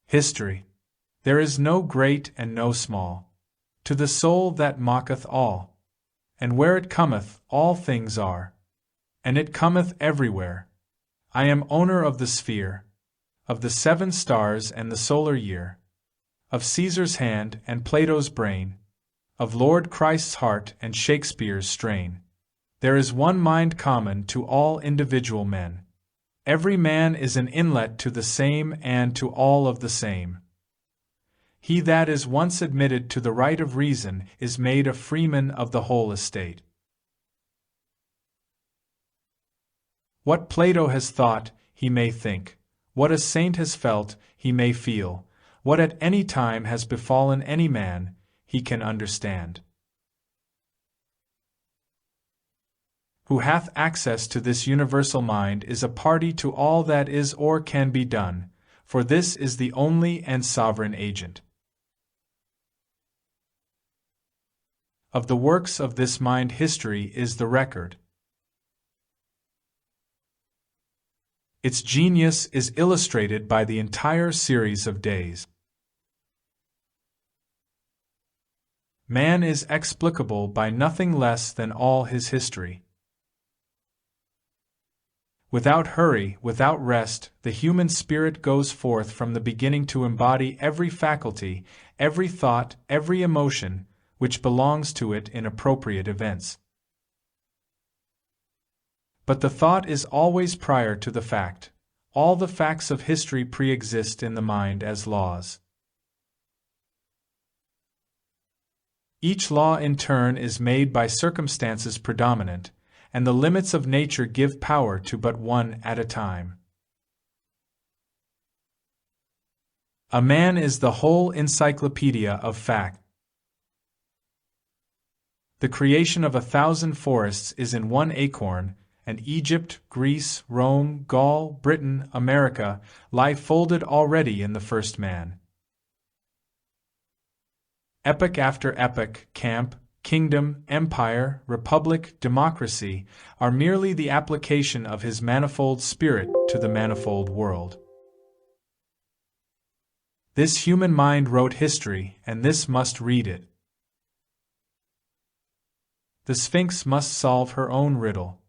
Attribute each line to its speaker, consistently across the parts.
Speaker 1: History. There is no great and no small. To the soul that mocketh all. And where it cometh, all things are. And it cometh everywhere. I am owner of the sphere, of the 7 stars and the solar year, of Caesar's hand and Plato's brain, of Lord Christ's heart and Shakespeare's strain. There is one mind common to all individual men. Every man is an inlet to the same and to all of the same. He that is once admitted to the right of reason is made a freeman of the whole estate. What Plato has thought, he may think. What a saint has felt, he may feel. What at any time has befallen any man, he can understand. Who hath access to this universal mind is a party to all that is or can be done, for this is the only and sovereign agent. Of the works of this mind history is the record. Its genius is illustrated by the entire series of days. Man is explicable by nothing less than all his history. Without hurry, without rest, the human spirit goes forth from the beginning to embody every faculty, every thought, every emotion, which belongs to it in appropriate events. But the thought is always prior to the fact. All the facts of history pre-exist in the mind as laws. Each law in turn is made by circumstances predominant, and the limits of nature give power to but one at a time. A man is the whole encyclopedia of fact. The creation of 1,000 forests is in one acorn, and Egypt, Greece, Rome, Gaul, Britain, America lie folded already in the first man. Epoch after epoch, camp, kingdom, empire, republic, democracy are merely the application of his manifold spirit to the manifold world. This human mind wrote history, and this must read it. The Sphinx must solve her own riddle.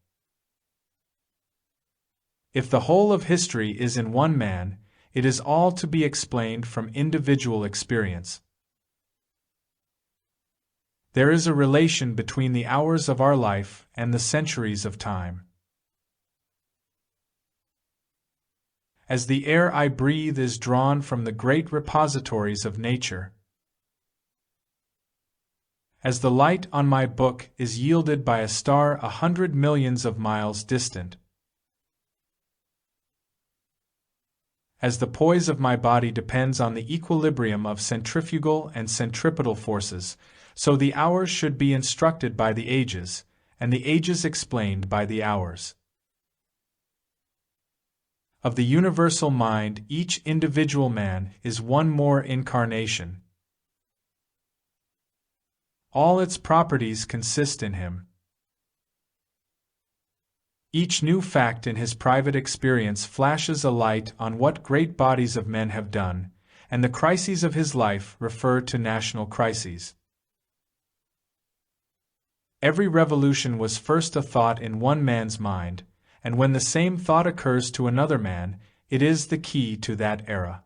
Speaker 1: If the whole of history is in one man, it is all to be explained from individual experience. There is a relation between the hours of our life and the centuries of time. As the air I breathe is drawn from the great repositories of nature, as the light on my book is yielded by a star 100 millions of miles distant, as the poise of my body depends on the equilibrium of centrifugal and centripetal forces, so the hours should be instructed by the ages, and the ages explained by the hours. Of the universal mind, each individual man is one more incarnation. All its properties consist in him. Each new fact in his private experience flashes a light on what great bodies of men have done, and the crises of his life refer to national crises. Every revolution was first a thought in one man's mind, and when the same thought occurs to another man, it is the key to that era.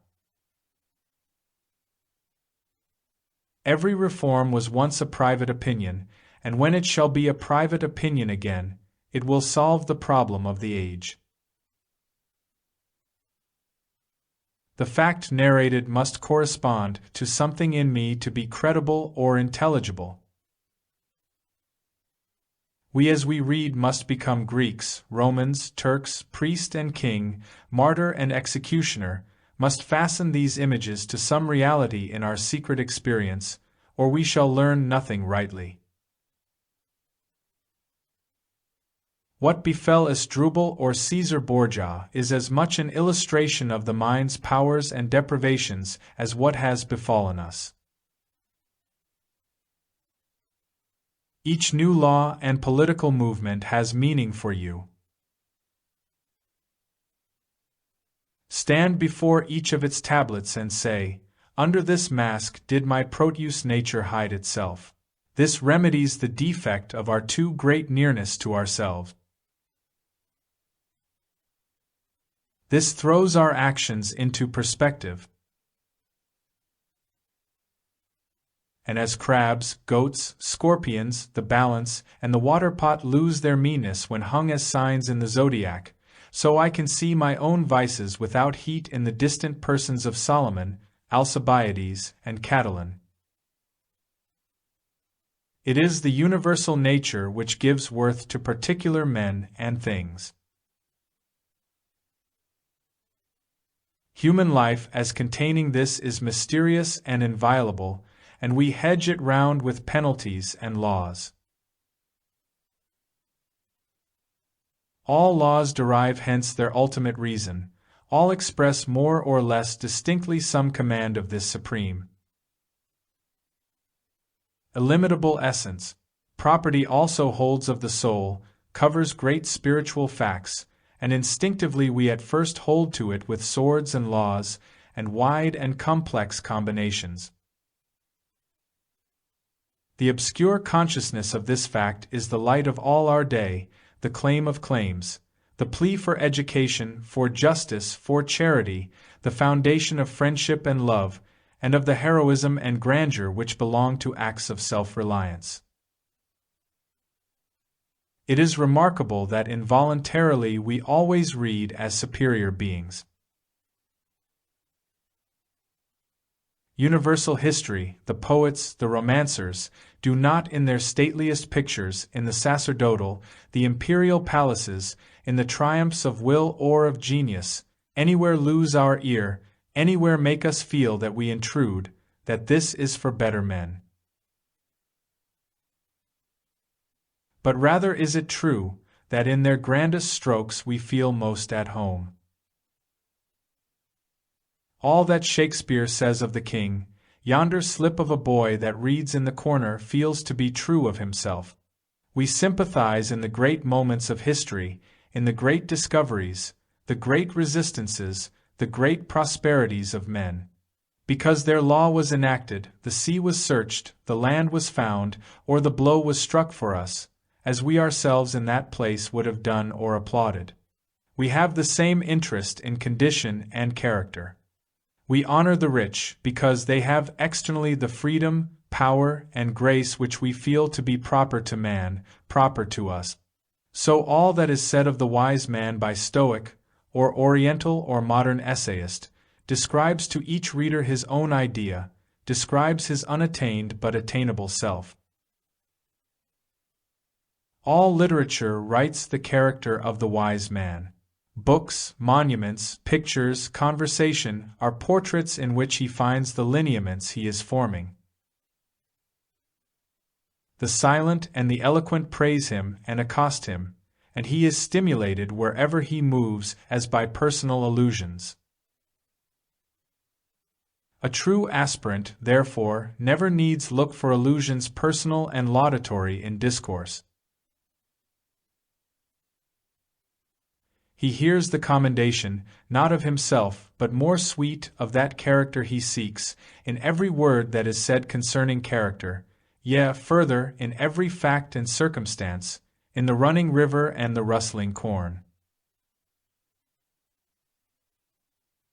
Speaker 1: Every reform was once a private opinion, and when it shall be a private opinion again, it will solve the problem of the age. The fact narrated must correspond to something in me to be credible or intelligible. We as we read must become Greeks, Romans, Turks, priest and king, martyr and executioner, must fasten these images to some reality in our secret experience, or we shall learn nothing rightly. What befell Asdrubal or Caesar Borgia is as much an illustration of the mind's powers and deprivations as what has befallen us. Each new law and political movement has meaning for you. Stand before each of its tablets and say, under this mask did my produce nature hide itself. This remedies the defect of our too great nearness to ourselves. This throws our actions into perspective. And as crabs, goats, scorpions, the balance, and the water pot lose their meanness when hung as signs in the zodiac, so I can see my own vices without heat in the distant persons of Solomon, Alcibiades, and Catiline. It is the universal nature which gives worth to particular men and things. Human life as containing this is mysterious and inviolable, and we hedge it round with penalties and laws. All laws derive hence their ultimate reason, all express more or less distinctly some command of this supreme, illimitable essence. Property also holds of the soul, covers great spiritual facts, and instinctively we at first hold to it with swords and laws, and wide and complex combinations. The obscure consciousness of this fact is the light of all our day, the claim of claims, the plea for education, for justice, for charity, the foundation of friendship and love, and of the heroism and grandeur which belong to acts of self-reliance. It is remarkable that involuntarily we always read as superior beings. Universal history, the poets, the romancers, do not in their stateliest pictures, in the sacerdotal, the imperial palaces, in the triumphs of will or of genius, anywhere lose our ear, anywhere make us feel that we intrude, that this is for better men. But rather is it true, that in their grandest strokes we feel most at home. All that Shakespeare says of the king, yonder slip of a boy that reads in the corner feels to be true of himself. We sympathize in the great moments of history, in the great discoveries, the great resistances, the great prosperities of men. Because their law was enacted, the sea was searched, the land was found, or the blow was struck for us, as we ourselves in that place would have done or applauded. We have the same interest in condition and character. We honor the rich because they have externally the freedom, power, and grace which we feel to be proper to man, proper to us. So all that is said of the wise man by Stoic, or Oriental or modern essayist, describes to each reader his own idea, describes his unattained but attainable self. All literature writes the character of the wise man. Books, monuments, pictures, conversation are portraits in which he finds the lineaments he is forming. The silent and the eloquent praise him and accost him, and he is stimulated wherever he moves as by personal allusions. A true aspirant, therefore, never needs look for allusions personal and laudatory in discourse. He hears the commendation, not of himself, but more sweet of that character he seeks, in every word that is said concerning character, yea, further, in every fact and circumstance, in the running river and the rustling corn.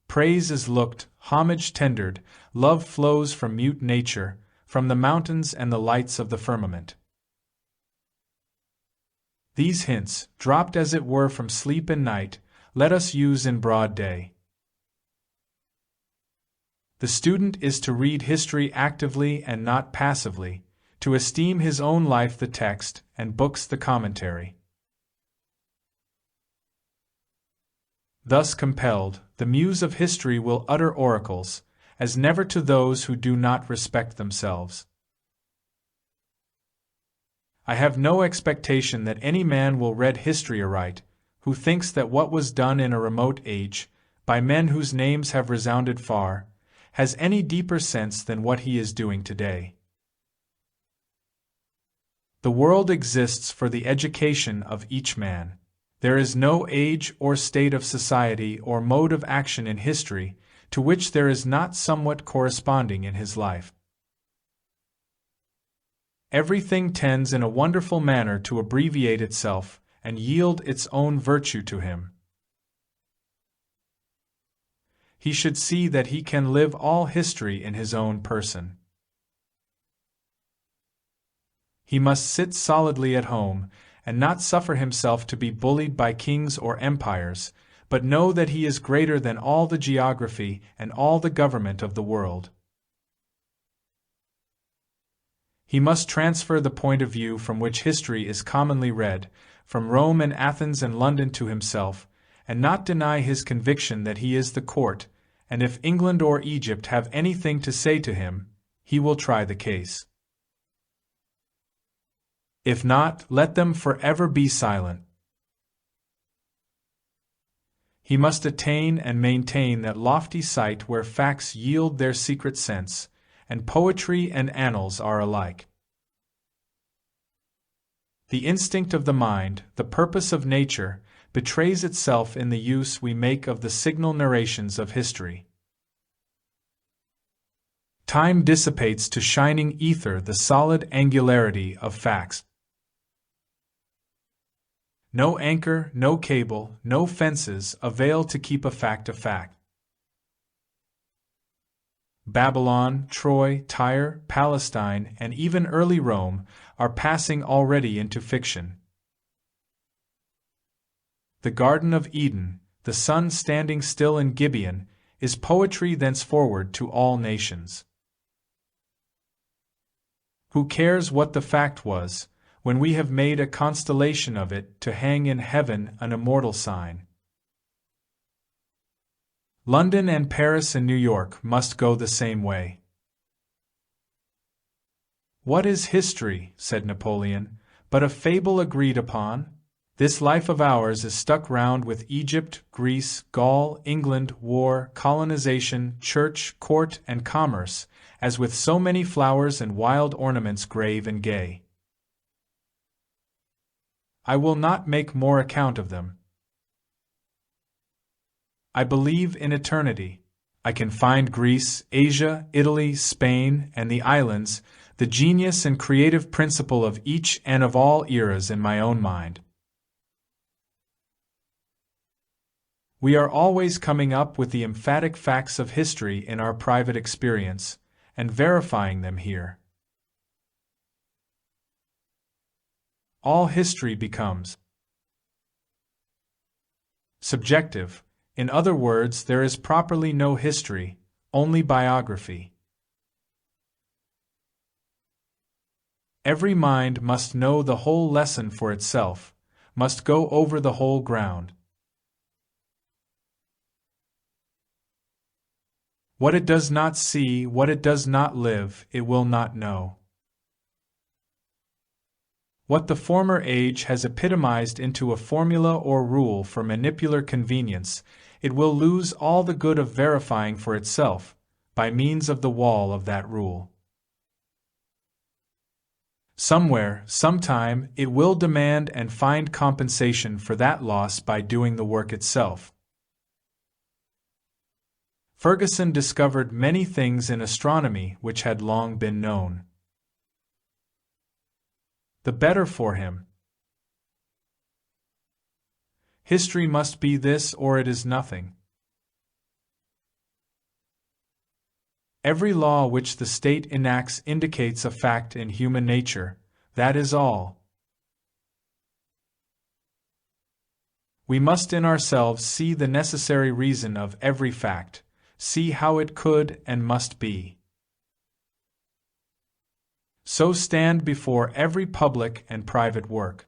Speaker 1: Praise is looked, homage tendered, love flows from mute nature, from the mountains and the lights of the firmament. These hints, dropped as it were from sleep and night, let us use in broad day. The student is to read history actively and not passively, to esteem his own life the text, and books the commentary. Thus compelled, the muse of history will utter oracles, as never to those who do not respect themselves. I have no expectation that any man will read history aright, who thinks that what was done in a remote age, by men whose names have resounded far, has any deeper sense than what he is doing today. The world exists for the education of each man. There is no age or state of society or mode of action in history to which there is not somewhat corresponding in his life. Everything tends in a wonderful manner to abbreviate itself and yield its own virtue to him. He should see that he can live all history in his own person. He must sit solidly at home, and not suffer himself to be bullied by kings or empires, but know that he is greater than all the geography and all the government of the world. He must transfer the point of view from which history is commonly read, from Rome and Athens and London to himself, and not deny his conviction that he is the court, and if England or Egypt have anything to say to him, he will try the case. If not, let them forever be silent. He must attain and maintain that lofty sight where facts yield their secret sense, and poetry and annals are alike. The instinct of the mind, the purpose of nature, betrays itself in the use we make of the signal narrations of history. Time dissipates to shining ether the solid angularity of facts. No anchor, no cable, no fences avail to keep a fact a fact. Babylon, Troy, Tyre, Palestine, and even early Rome are passing already into fiction. The Garden of Eden, the sun standing still in Gibeon, is poetry thenceforward to all nations. Who cares what the fact was, when we have made a constellation of it to hang in heaven an immortal sign? London and Paris and New York must go the same way. What is history, said Napoleon, but a fable agreed upon? This life of ours is stuck round with Egypt, Greece, Gaul, England, war, colonization, church, court, and commerce, as with so many flowers and wild ornaments grave and gay. I will not make more account of them. I believe in eternity. I can find Greece, Asia, Italy, Spain, and the islands, the genius and creative principle of each and of all eras in my own mind. We are always coming up with the emphatic facts of history in our private experience, and verifying them here. All history becomes subjective. In other words, there is properly no history, only biography. Every mind must know the whole lesson for itself, must go over the whole ground. What it does not see, what it does not live, it will not know. What the former age has epitomized into a formula or rule for manipular convenience, it will lose all the good of verifying for itself, by means of the wall of that rule. Somewhere, sometime, it will demand and find compensation for that loss by doing the work itself. Ferguson discovered many things in astronomy which had long been known. The better for him. History must be this or it is nothing. Every law which the state enacts indicates a fact in human nature, that is all. We must in ourselves see the necessary reason of every fact, see how it could and must be. So stand before every public and private work.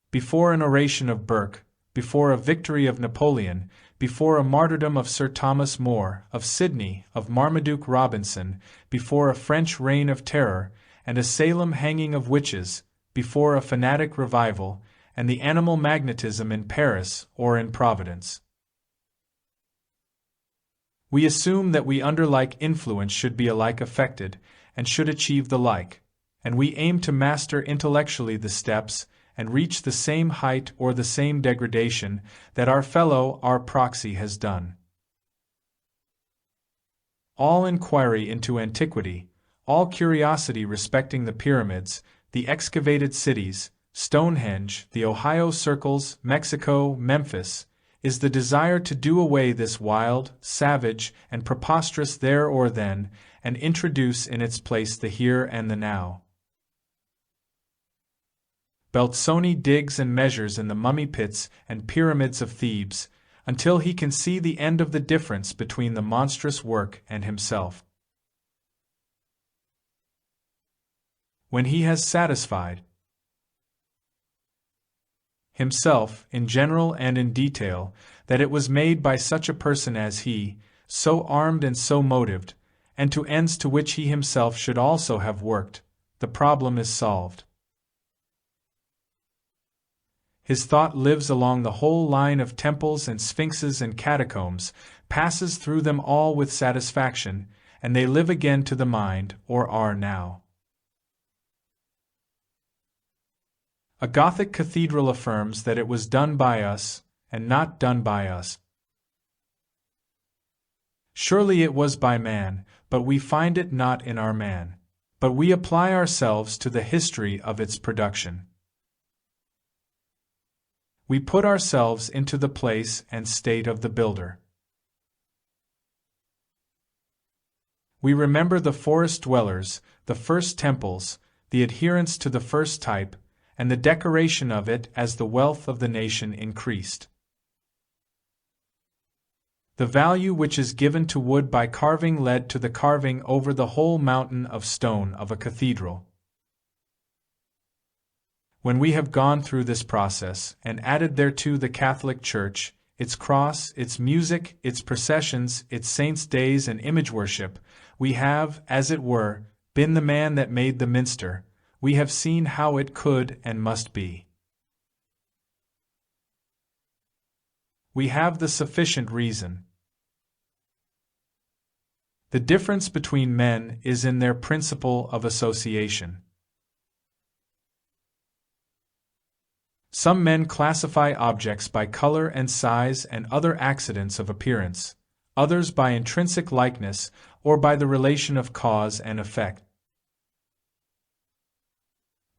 Speaker 1: Before an oration of Burke, before a victory of Napoleon, before a martyrdom of Sir Thomas More, of Sidney, of Marmaduke Robinson, before a French reign of terror, and a Salem hanging of witches, before a fanatic revival, and the animal magnetism in Paris or in Providence. We assume that we under like influence should be alike affected, and should achieve the like, and we aim to master intellectually the steps, and reach the same height or the same degradation that our proxy has done. All inquiry into antiquity, all curiosity respecting the pyramids, the excavated cities, Stonehenge, the Ohio circles, Mexico, Memphis, is the desire to do away this wild, savage, and preposterous there or then, and introduce in its place the here and the now. Belzoni digs and measures in the mummy pits and pyramids of Thebes, until he can see the end of the difference between the monstrous work and himself. When he has satisfied himself, in general and in detail, that it was made by such a person as he, so armed and so motived, and to ends to which he himself should also have worked, the problem is solved. His thought lives along the whole line of temples and sphinxes and catacombs, passes through them all with satisfaction, and they live again to the mind, or are now. A Gothic cathedral affirms that it was done by us, and not done by us. Surely it was by man, but we find it not in our man. But we apply ourselves to the history of its production. We put ourselves into the place and state of the builder. We remember the forest dwellers, the first temples, the adherence to the first type, and the decoration of it as the wealth of the nation increased. The value which is given to wood by carving led to the carving over the whole mountain of stone of a cathedral. When we have gone through this process, and added thereto the Catholic Church, its cross, its music, its processions, its saints' days and image worship, we have, as it were, been the man that made the minster, we have seen how it could and must be. We have the sufficient reason. The difference between men is in their principle of association. Some men classify objects by color and size and other accidents of appearance, others by intrinsic likeness or by the relation of cause and effect.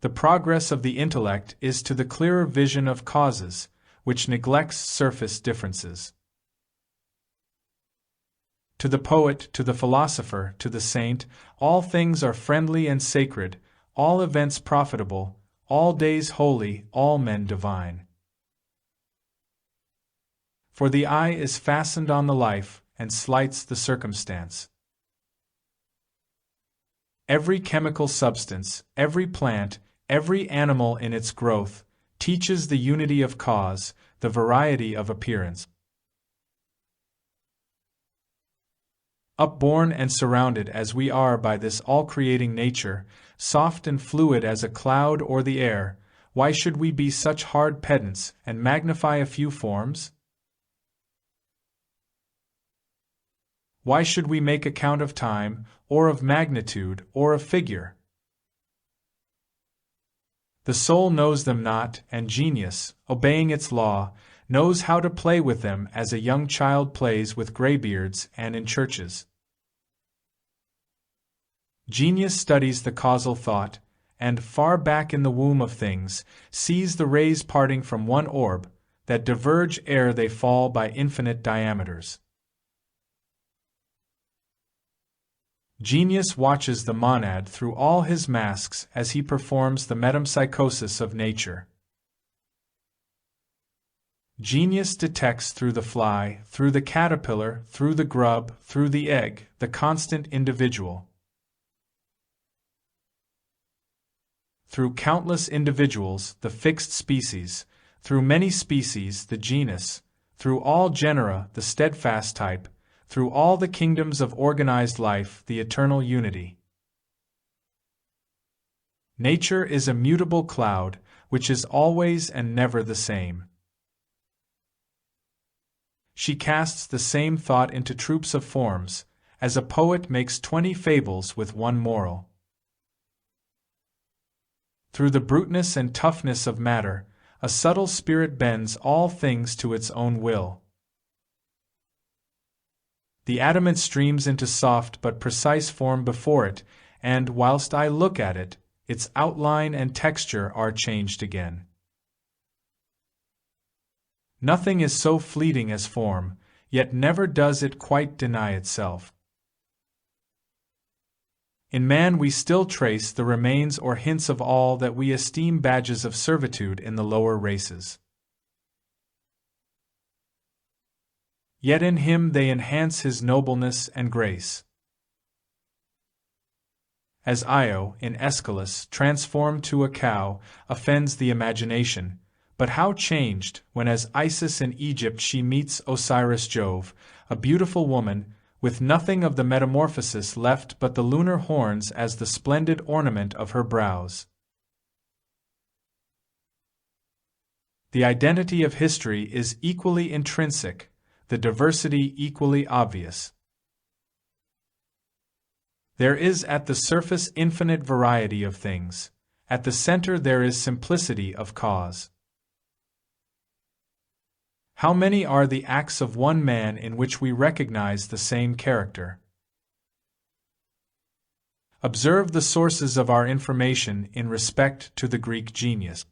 Speaker 1: The progress of the intellect is to the clearer vision of causes, which neglects surface differences. To the poet, to the philosopher, to the saint, all things are friendly and sacred, all events profitable, all days holy, all men divine. For the eye is fastened on the life, and slights the circumstance. Every chemical substance, every plant, every animal in its growth, teaches the unity of cause, the variety of appearance. Upborne and surrounded as we are by this all-creating nature, soft and fluid as a cloud or the air, why should we be such hard pedants and magnify a few forms? Why should we make account of time, or of magnitude, or of figure? The soul knows them not, and genius, obeying its law, knows how to play with them as a young child plays with graybeards and in churches. Genius studies the causal thought, and, far back in the womb of things, sees the rays parting from one orb, that diverge ere they fall by infinite diameters. Genius watches the monad through all his masks as he performs the metempsychosis of nature. Genius detects through the fly, through the caterpillar, through the grub, through the egg, the constant individual. Through countless individuals, the fixed species, through many species, the genus, through all genera, the steadfast type, through all the kingdoms of organized life, the eternal unity. Nature is a mutable cloud, which is always and never the same. She casts the same thought into troops of forms, as a poet makes 20 fables with one moral. Through the bruteness and toughness of matter, a subtle spirit bends all things to its own will. The adamant streams into soft but precise form before it, and, whilst I look at it, its outline and texture are changed again. Nothing is so fleeting as form, yet never does it quite deny itself. In man we still trace the remains or hints of all that we esteem badges of servitude in the lower races. Yet in him they enhance his nobleness and grace. As Io, in Aeschylus, transformed to a cow, offends the imagination, but how changed, when as Isis in Egypt she meets Osiris Jove, a beautiful woman, with nothing of the metamorphosis left but the lunar horns as the splendid ornament of her brows. The identity of history is equally intrinsic, the diversity equally obvious. There is at the surface infinite variety of things, at the center there is simplicity of cause. How many are the acts of one man in which we recognize the same character? Observe the sources of our information in respect to the Greek genius.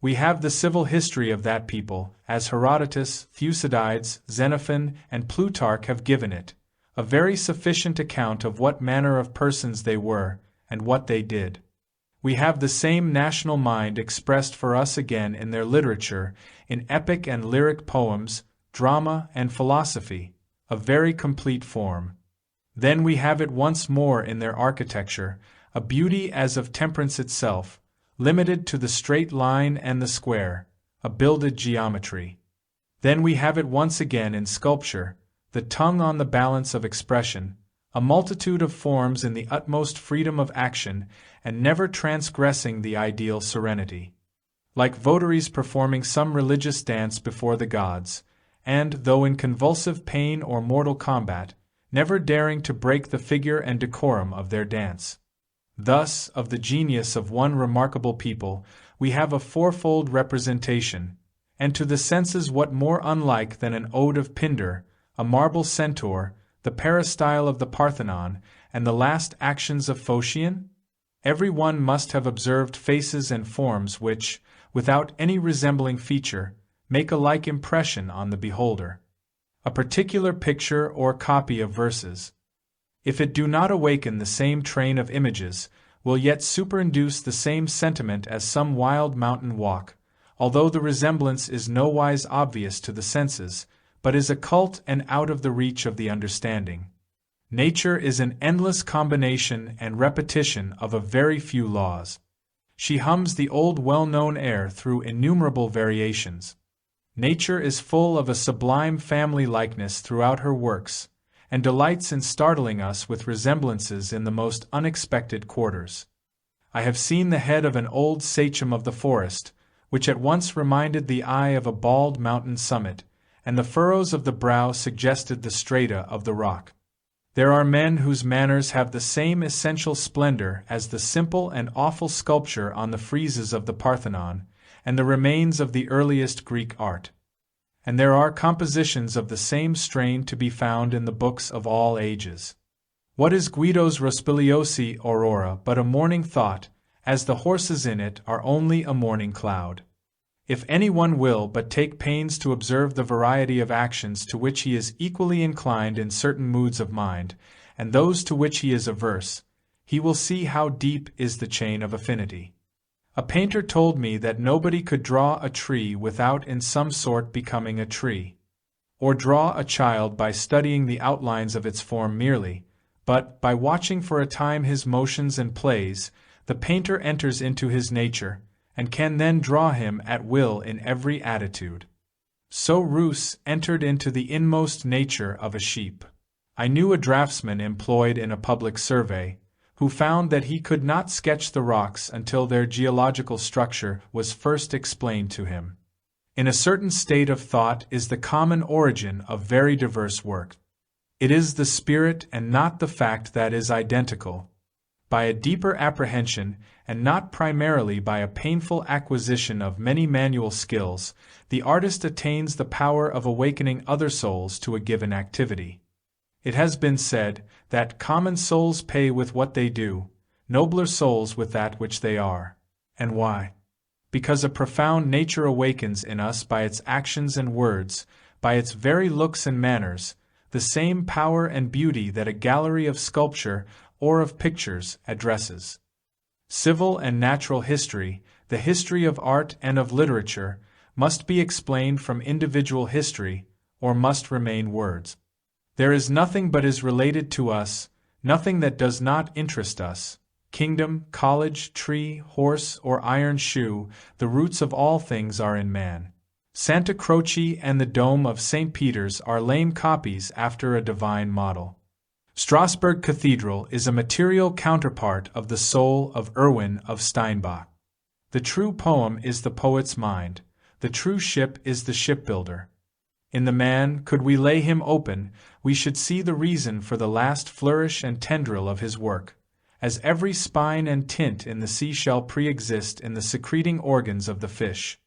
Speaker 1: We have the civil history of that people, as Herodotus, Thucydides, Xenophon, and Plutarch have given it, a very sufficient account of what manner of persons they were, and what they did. We have the same national mind expressed for us again in their literature, in epic and lyric poems, drama, and philosophy, a very complete form. Then we have it once more in their architecture, a beauty as of temperance itself, limited to the straight line and the square, a builded geometry. Then we have it once again in sculpture, the tongue on the balance of expression, a multitude of forms in the utmost freedom of action, and never transgressing the ideal serenity. Like votaries performing some religious dance before the gods, and, though in convulsive pain or mortal combat, never daring to break the figure and decorum of their dance. Thus, of the genius of one remarkable people, we have a fourfold representation, and to the senses what more unlike than an ode of Pindar, a marble centaur, the peristyle of the Parthenon, and the last actions of Phocion? Every one must have observed faces and forms which, without any resembling feature, make a like impression on the beholder. A particular picture or copy of verses, if it do not awaken the same train of images, will yet superinduce the same sentiment as some wild mountain walk, although the resemblance is nowise obvious to the senses, but is occult and out of the reach of the understanding. Nature is an endless combination and repetition of a very few laws. She hums the old well-known air through innumerable variations. Nature is full of a sublime family likeness throughout her works, and delights in startling us with resemblances in the most unexpected quarters. I have seen the head of an old sachem of the forest, which at once reminded the eye of a bald mountain summit, and the furrows of the brow suggested the strata of the rock. There are men whose manners have the same essential splendor as the simple and awful sculpture on the friezes of the Parthenon, and the remains of the earliest Greek art. And there are compositions of the same strain to be found in the books of all ages. What is Guido's Rospigliosi Aurora but a morning thought, as the horses in it are only a morning cloud? If any one will but take pains to observe the variety of actions to which he is equally inclined in certain moods of mind, and those to which he is averse, he will see how deep is the chain of affinity. A painter told me that nobody could draw a tree without in some sort becoming a tree, or draw a child by studying the outlines of its form merely, but, by watching for a time his motions and plays, the painter enters into his nature, and can then draw him at will in every attitude. So Roos entered into the inmost nature of a sheep. I knew a draftsman employed in a public survey, who found that he could not sketch the rocks until their geological structure was first explained to him. In a certain state of thought is the common origin of very diverse work. It is the spirit and not the fact that is identical. By a deeper apprehension, and not primarily by a painful acquisition of many manual skills, the artist attains the power of awakening other souls to a given activity. It has been said that common souls pay with what they do, nobler souls with that which they are. And why? Because a profound nature awakens in us by its actions and words, by its very looks and manners, the same power and beauty that a gallery of sculpture or of pictures addresses. Civil and natural history, the history of art and of literature, must be explained from individual history, or must remain words. There is nothing but is related to us, nothing that does not interest us. Kingdom, college, tree, horse, or iron shoe, the roots of all things are in man. Santa Croce and the dome of St. Peter's are lame copies after a divine model. Strasbourg Cathedral is a material counterpart of the soul of Erwin of Steinbach. The true poem is the poet's mind, the true ship is the shipbuilder. In the man, could we lay him open, we should see the reason for the last flourish and tendril of his work, as every spine and tint in the seashell pre-exist in the secreting organs of the fish.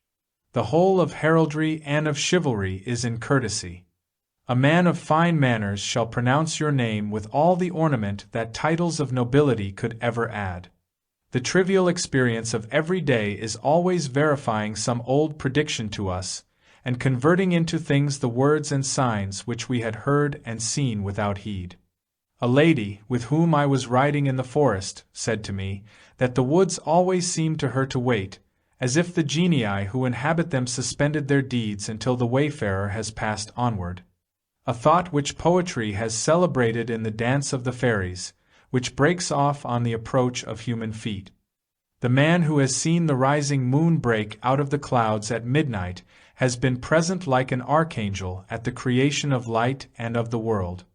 Speaker 1: The whole of heraldry and of chivalry is in courtesy. A man of fine manners shall pronounce your name with all the ornament that titles of nobility could ever add. The trivial experience of every day is always verifying some old prediction to us, and converting into things the words and signs which we had heard and seen without heed. A lady, with whom I was riding in the forest, said to me that the woods always seemed to her to wait, as if the genii who inhabit them suspended their deeds until the wayfarer has passed onward. A thought which poetry has celebrated in the dance of the fairies, which breaks off on the approach of human feet. The man who has seen the rising moon break out of the clouds at midnight has been present like an archangel at the creation of light and of the world.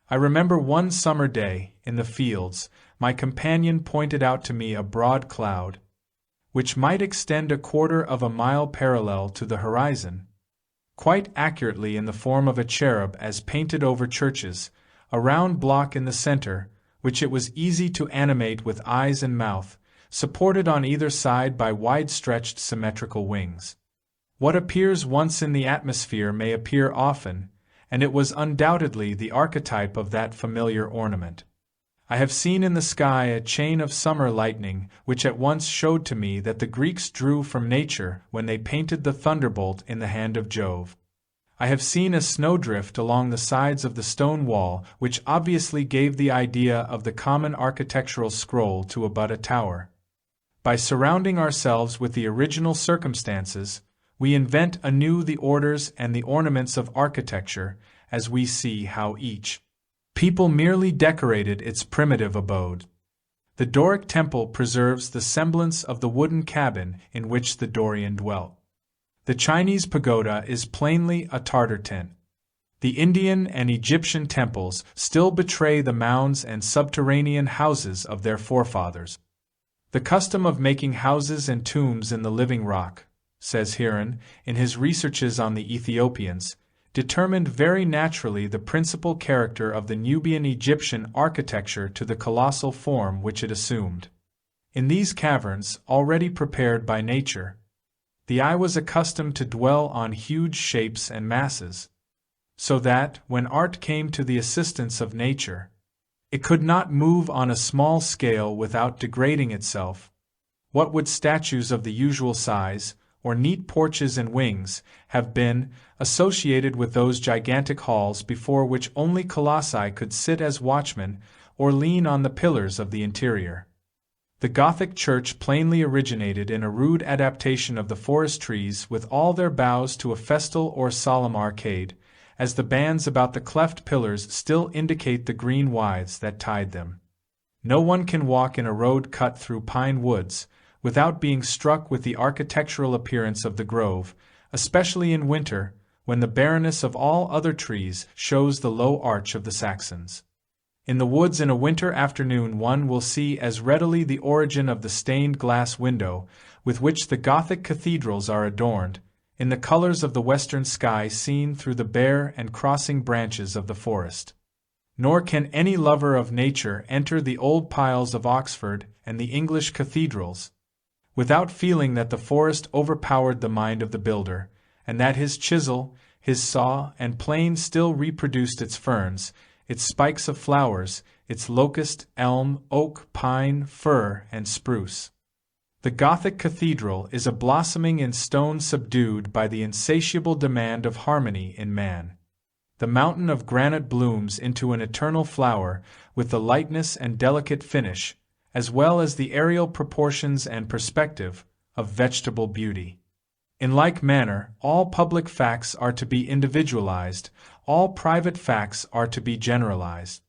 Speaker 1: I remember one summer day, in the fields, my companion pointed out to me a broad cloud, which might extend 1/4 mile parallel to the horizon, quite accurately in the form of a cherub as painted over churches, a round block in the center, which it was easy to animate with eyes and mouth, supported on either side by wide-stretched symmetrical wings. What appears once in the atmosphere may appear often, and it was undoubtedly the archetype of that familiar ornament. I have seen in the sky a chain of summer lightning, which at once showed to me that the Greeks drew from nature when they painted the thunderbolt in the hand of Jove. I have seen a snowdrift along the sides of the stone wall, which obviously gave the idea of the common architectural scroll to abut a tower. By surrounding ourselves with the original circumstances, we invent anew the orders and the ornaments of architecture, as we see how each people merely decorated its primitive abode. The Doric temple preserves the semblance of the wooden cabin in which the Dorian dwelt. The Chinese pagoda is plainly a Tartar tent. The Indian and Egyptian temples still betray the mounds and subterranean houses of their forefathers. The custom of making houses and tombs in the living rock, says Heron, in his researches on the Ethiopians, determined very naturally the principal character of the Nubian Egyptian architecture to the colossal form which it assumed. In these caverns, already prepared by nature, the eye was accustomed to dwell on huge shapes and masses, so that, when art came to the assistance of nature, it could not move on a small scale without degrading itself. What would statues of the usual size, or neat porches and wings, have been, associated with those gigantic halls before which only colossi could sit as watchmen or lean on the pillars of the interior? The Gothic church plainly originated in a rude adaptation of the forest trees with all their boughs to a festal or solemn arcade, as the bands about the cleft pillars still indicate the green withes that tied them. No one can walk in a road cut through pine woods without being struck with the architectural appearance of the grove, especially in winter, when the barrenness of all other trees shows the low arch of the Saxons. In the woods in a winter afternoon one will see as readily the origin of the stained glass window with which the Gothic cathedrals are adorned, in the colors of the western sky seen through the bare and crossing branches of the forest. Nor can any lover of nature enter the old piles of Oxford and the English cathedrals without feeling that the forest overpowered the mind of the builder, and that his chisel, his saw and plane still reproduced its ferns, its spikes of flowers, its locust, elm, oak, pine, fir, and spruce. The Gothic cathedral is a blossoming in stone subdued by the insatiable demand of harmony in man. The mountain of granite blooms into an eternal flower with the lightness and delicate finish, as well as the aerial proportions and perspective, of vegetable beauty. In like manner, all public facts are to be individualized, all private facts are to be generalized.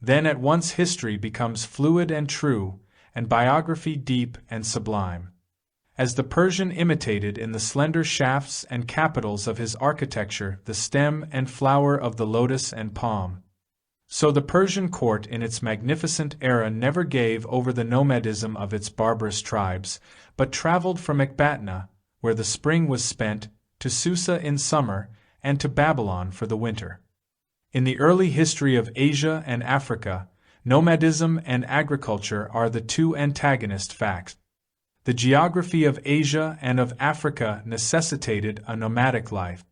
Speaker 1: Then at once history becomes fluid and true, and biography deep and sublime. As the Persian imitated in the slender shafts and capitals of his architecture the stem and flower of the lotus and palm, so the Persian court in its magnificent era never gave over the nomadism of its barbarous tribes, but traveled from Ecbatana, where the spring was spent, to Susa in summer, and to Babylon for the winter. In the early history of Asia and Africa, nomadism and agriculture are the two antagonist facts. The geography of Asia and of Africa necessitated a nomadic life,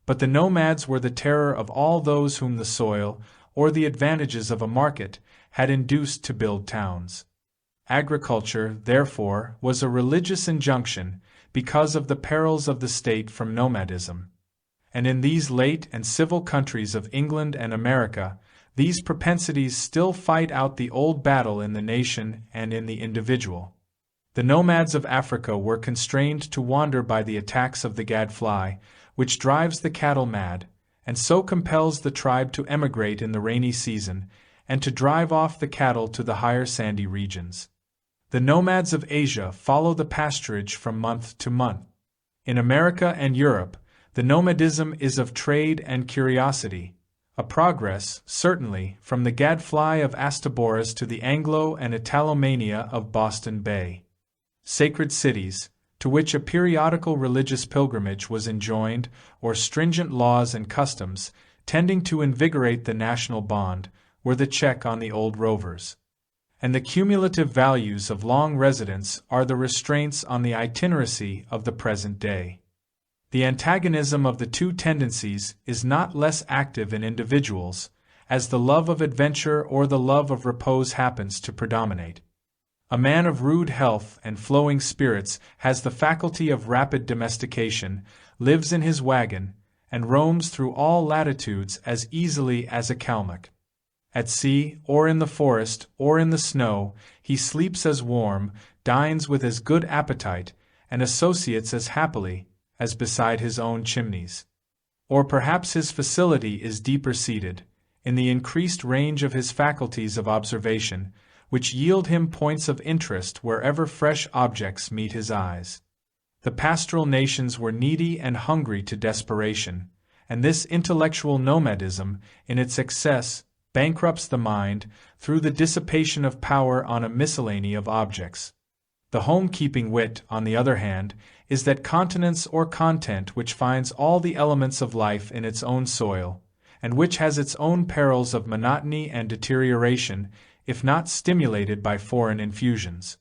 Speaker 1: but the nomads were the terror of all those whom the soil, or the advantages of a market, had induced to build towns. Agriculture, therefore, was a religious injunction, because of the perils of the state from nomadism. And in these late and civil countries of England and America, these propensities still fight out the old battle in the nation and in the individual. The nomads of Africa were constrained to wander by the attacks of the gadfly, which drives the cattle mad, and so compels the tribe to emigrate in the rainy season, and to drive off the cattle to the higher sandy regions. The nomads of Asia follow the pasturage from month to month. In America and Europe, the nomadism is of trade and curiosity, a progress, certainly, from the gadfly of Astaboras to the Anglo and Italomania of Boston Bay. Sacred cities, to which a periodical religious pilgrimage was enjoined, or stringent laws and customs, tending to invigorate the national bond, were the check on the old rovers. And the cumulative values of long residence are the restraints on the itineracy of the present day. The antagonism of the two tendencies is not less active in individuals, as the love of adventure or the love of repose happens to predominate. A man of rude health and flowing spirits has the faculty of rapid domestication, lives in his wagon, and roams through all latitudes as easily as a Kalmuk. At sea, or in the forest, or in the snow, he sleeps as warm, dines with as good appetite, and associates as happily, as beside his own chimneys. Or perhaps his facility is deeper seated, in the increased range of his faculties of observation, which yield him points of interest wherever fresh objects meet his eyes. The pastoral nations were needy and hungry to desperation, and this intellectual nomadism, in its excess, bankrupts the mind through the dissipation of power on a miscellany of objects. The home-keeping wit, on the other hand, is that continence or content which finds all the elements of life in its own soil, and which has its own perils of monotony and deterioration, if not stimulated by foreign infusions.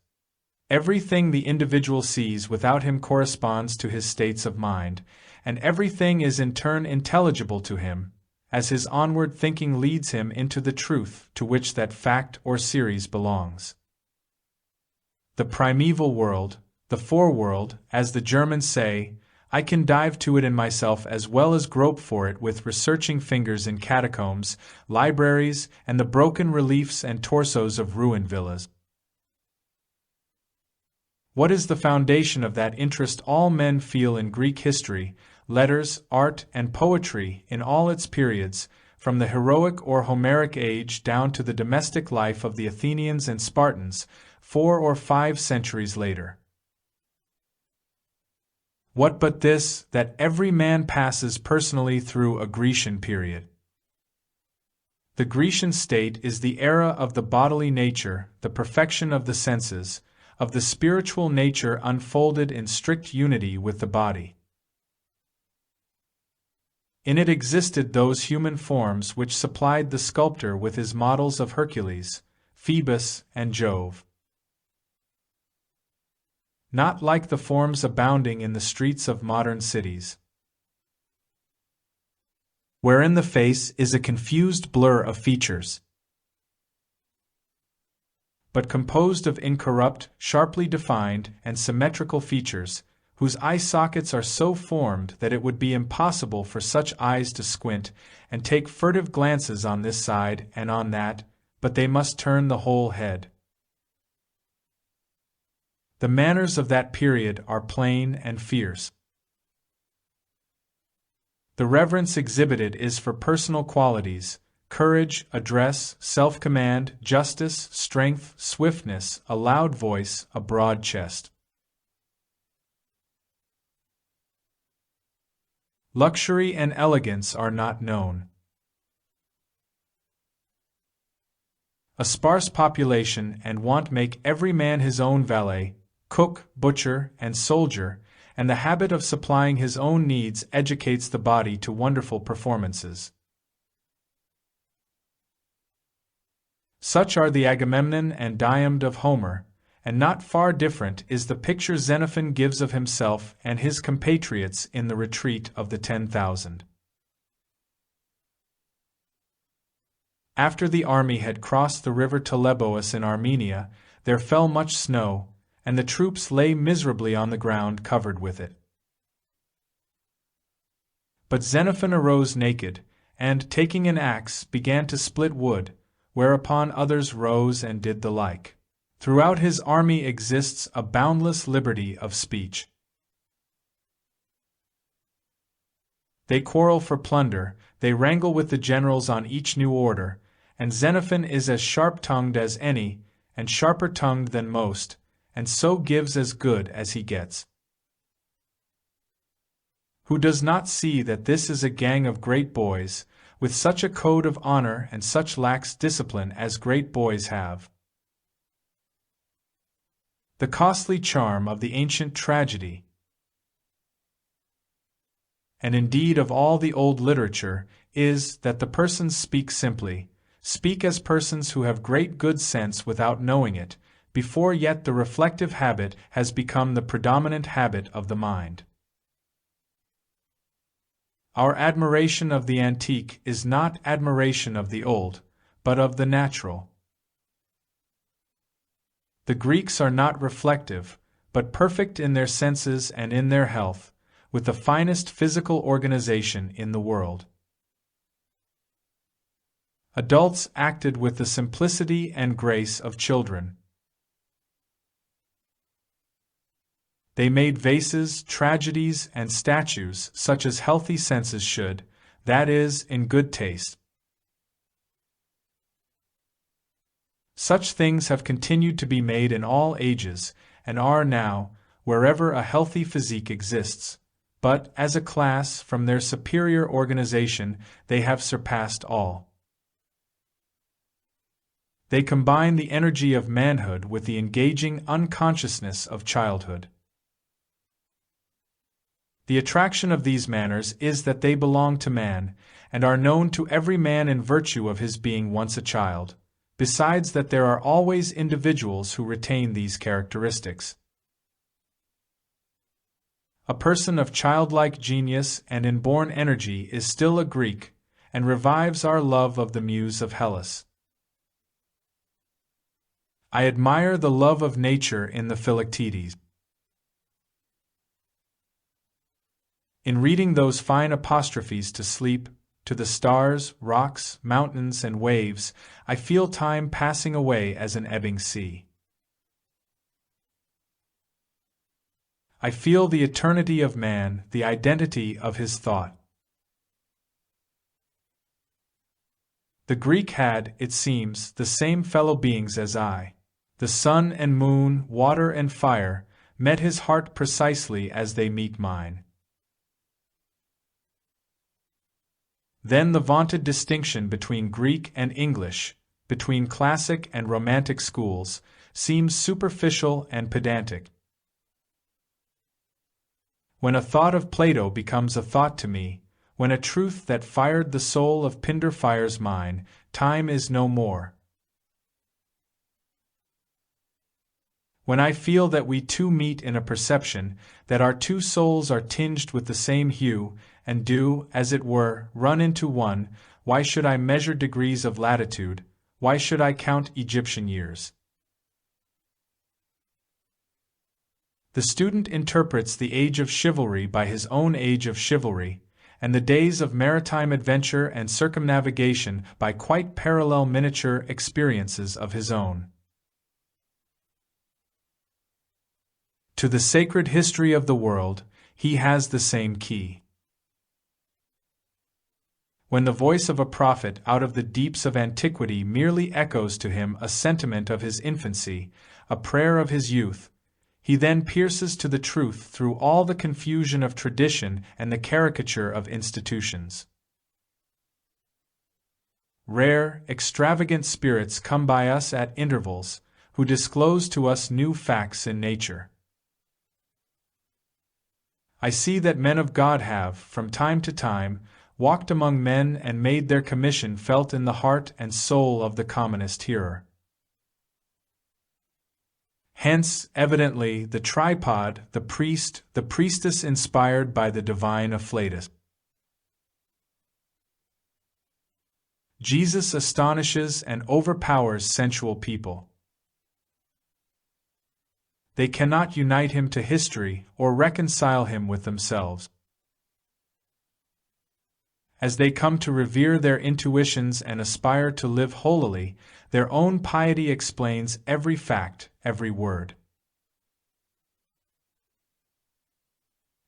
Speaker 1: Everything the individual sees without him corresponds to his states of mind, and everything is in turn intelligible to him, as his onward thinking leads him into the truth to which that fact or series belongs. The primeval world, the foreworld, as the Germans say, I can dive to it in myself as well as grope for it with researching fingers in catacombs, libraries, and the broken reliefs and torsos of ruined villas. What is the foundation of that interest all men feel in Greek history, letters, art, and poetry in all its periods, from the heroic or Homeric age down to the domestic life of the Athenians and Spartans, 4 or 5 centuries later? What but this, that every man passes personally through a Grecian period? The Grecian state is the era of the bodily nature, the perfection of the senses, of the spiritual nature unfolded in strict unity with the body. In it existed those human forms which supplied the sculptor with his models of Hercules, Phoebus, and Jove. Not like the forms abounding in the streets of modern cities, wherein the face is a confused blur of features, but composed of incorrupt, sharply defined, and symmetrical features, whose eye sockets are so formed that it would be impossible for such eyes to squint and take furtive glances on this side and on that, but they must turn the whole head. The manners of that period are plain and fierce. The reverence exhibited is for personal qualities, courage, address, self-command, justice, strength, swiftness, a loud voice, a broad chest. Luxury and elegance are not known. A sparse population and want make every man his own valet, cook, butcher, and soldier, and the habit of supplying his own needs educates the body to wonderful performances. Such are the Agamemnon and Diomed of Homer, and not far different is the picture Xenophon gives of himself and his compatriots in the retreat of the 10,000. After the army had crossed the river Teleboas in Armenia, there fell much snow, and the troops lay miserably on the ground covered with it. But Xenophon arose naked, and, taking an axe, began to split wood, whereupon others rose and did the like. Throughout his army exists a boundless liberty of speech. They quarrel for plunder, they wrangle with the generals on each new order, and Xenophon is as sharp-tongued as any, and sharper-tongued than most, and so gives as good as he gets. Who does not see that this is a gang of great boys, with such a code of honor and such lax discipline as great boys have? The costly charm of the ancient tragedy, and indeed of all the old literature, is that the persons speak simply, speak as persons who have great good sense without knowing it, before yet the reflective habit has become the predominant habit of the mind. Our admiration of the antique is not admiration of the old, but of the natural. The Greeks are not reflective, but perfect in their senses and in their health, with the finest physical organization in the world. Adults acted with the simplicity and grace of children. They made vases, tragedies, and statues such as healthy senses should, that is, in good taste. Such things have continued to be made in all ages, and are now, wherever a healthy physique exists, but, as a class, from their superior organization, they have surpassed all. They combine the energy of manhood with the engaging unconsciousness of childhood. The attraction of these manners is that they belong to man, and are known to every man in virtue of his being once a child, besides that there are always individuals who retain these characteristics. A person of childlike genius and inborn energy is still a Greek, and revives our love of the muse of Hellas. I admire the love of nature in the Philoctetes. In reading those fine apostrophes to sleep, to the stars, rocks, mountains, and waves, I feel time passing away as an ebbing sea. I feel the eternity of man, the identity of his thought. The Greek had, it seems, the same fellow beings as I. The sun and moon, water and fire, met his heart precisely as they meet mine. Then the vaunted distinction between Greek and English, between classic and romantic schools, seems superficial and pedantic. When a thought of Plato becomes a thought to me, when a truth that fired the soul of Pindar fires mine, time is no more. When I feel that we two meet in a perception, that our two souls are tinged with the same hue, and do, as it were, run into one, why should I measure degrees of latitude? Why should I count Egyptian years? The student interprets the age of chivalry by his own age of chivalry, and the days of maritime adventure and circumnavigation by quite parallel miniature experiences of his own. To the sacred history of the world, he has the same key. When the voice of a prophet out of the deeps of antiquity merely echoes to him a sentiment of his infancy, a prayer of his youth, he then pierces to the truth through all the confusion of tradition and the caricature of institutions. Rare, extravagant spirits come by us at intervals, who disclose to us new facts in nature. I see that men of God have, from time to time, walked among men and made their commission felt in the heart and soul of the commonest hearer. Hence, evidently, the tripod, the priest, the priestess inspired by the divine afflatus. Jesus astonishes and overpowers sensual people. They cannot unite him to history or reconcile him with themselves. As they come to revere their intuitions and aspire to live holily, their own piety explains every fact, every word.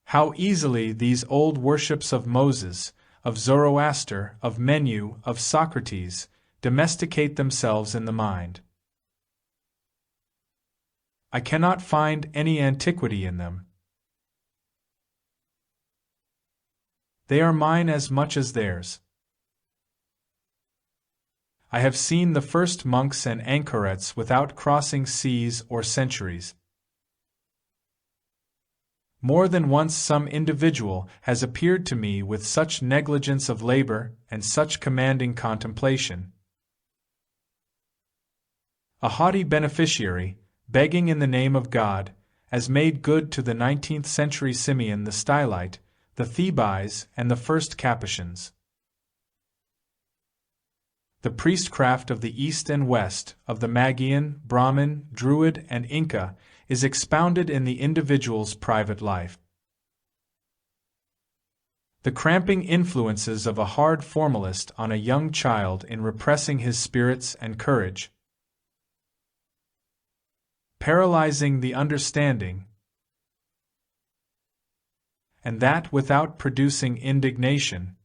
Speaker 1: How easily these old worships of Moses, of Zoroaster, of Menu, of Socrates, domesticate themselves in the mind. I cannot find any antiquity in them. They are mine as much as theirs. I have seen the first monks and anchorets without crossing seas or centuries. More than once some individual has appeared to me with such negligence of labor and such commanding contemplation. A haughty beneficiary, begging in the name of God, as made good to the 19th century Simeon the Stylite, the Thebais, and the first Capetians. The priestcraft of the East and West, of the Magian, Brahmin, Druid, and Inca, is expounded in the individual's private life. The cramping influences of a hard formalist on a young child in repressing his spirits and courage, paralyzing the understanding, and that without producing indignation,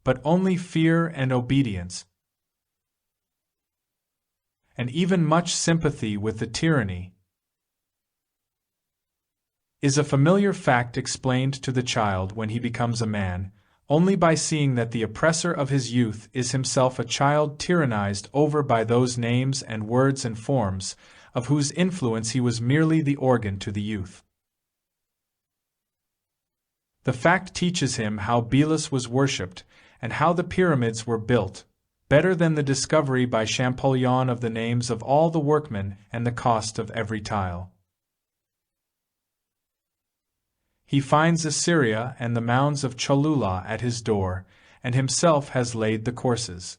Speaker 1: but only fear and obedience, and even much sympathy with the tyranny, is a familiar fact explained to the child when he becomes a man, only by seeing that the oppressor of his youth is himself a child tyrannized over by those names and words and forms, of whose influence he was merely the organ to the youth. The fact teaches him how Belus was worshipped, and how the pyramids were built, better than the discovery by Champollion of the names of all the workmen and the cost of every tile. He finds Assyria and the mounds of Cholula at his door, and himself has laid the courses.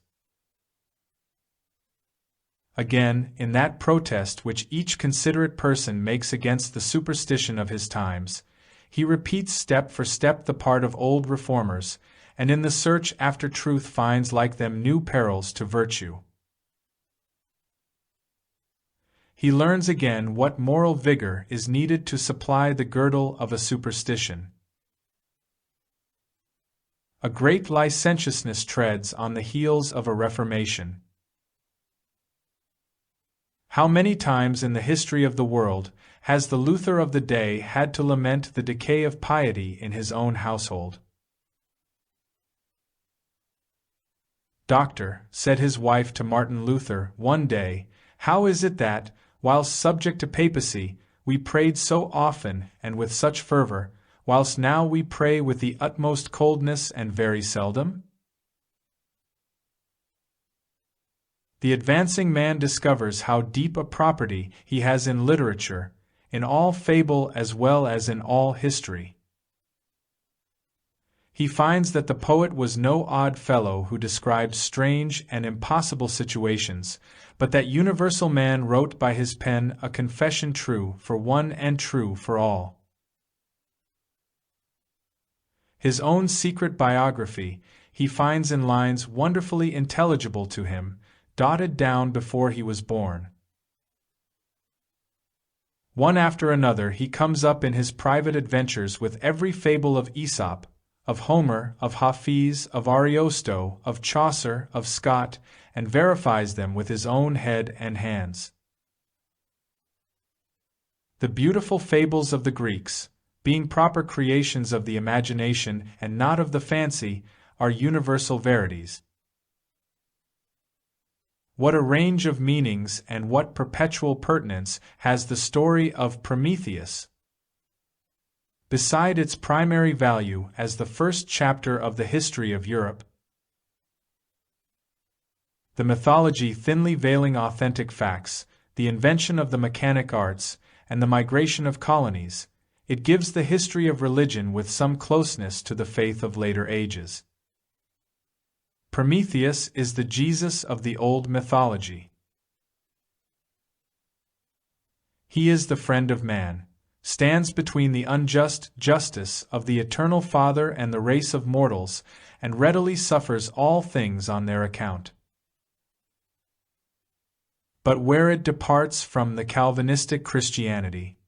Speaker 1: Again, in that protest which each considerate person makes against the superstition of his times, he repeats step for step the part of old reformers, and in the search after truth finds like them new perils to virtue. He learns again what moral vigor is needed to supply the girdle of a superstition. A great licentiousness treads on the heels of a reformation. How many times in the history of the world has the Luther of the day had to lament the decay of piety in his own household? "Doctor," said his wife to Martin Luther one day, "how is it that, whilst subject to papacy, we prayed so often and with such fervor, whilst now we pray with the utmost coldness and very seldom? The advancing man discovers how deep a property he has in literature, in all fable as well as in all history. He finds that the poet was no odd fellow who described strange and impossible situations, but that universal man wrote by his pen a confession true for one and true for all. His own secret biography he finds in lines wonderfully intelligible to him, dotted down before he was born. One after another he comes up in his private adventures with every fable of Aesop, of Homer, of Hafiz, of Ariosto, of Chaucer, of Scott, and verifies them with his own head and hands. The beautiful fables of the Greeks, being proper creations of the imagination and not of the fancy, are universal verities. What a range of meanings and what perpetual pertinence has the story of Prometheus! Beside its primary value as the first chapter of the history of Europe, the mythology thinly veiling authentic facts, the invention of the mechanic arts, and the migration of colonies, it gives the history of religion with some closeness to the faith of later ages. Prometheus is the Jesus of the old mythology. He is the friend of man, stands between the unjust justice of the eternal Father and the race of mortals, and readily suffers all things on their account. But where it departs from the Calvinistic Christianity,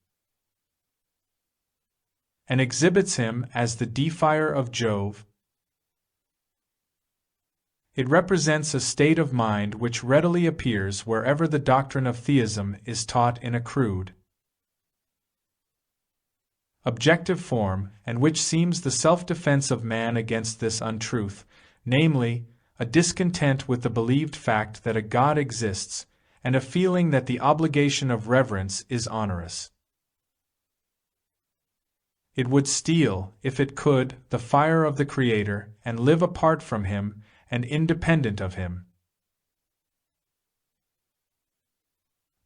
Speaker 1: and exhibits him as the deifier of Jove, it represents a state of mind which readily appears wherever the doctrine of theism is taught in a crude, objective form, and which seems the self-defense of man against this untruth, namely, a discontent with the believed fact that a God exists, and a feeling that the obligation of reverence is onerous. It would steal, if it could, the fire of the Creator, and live apart from Him, and independent of Him.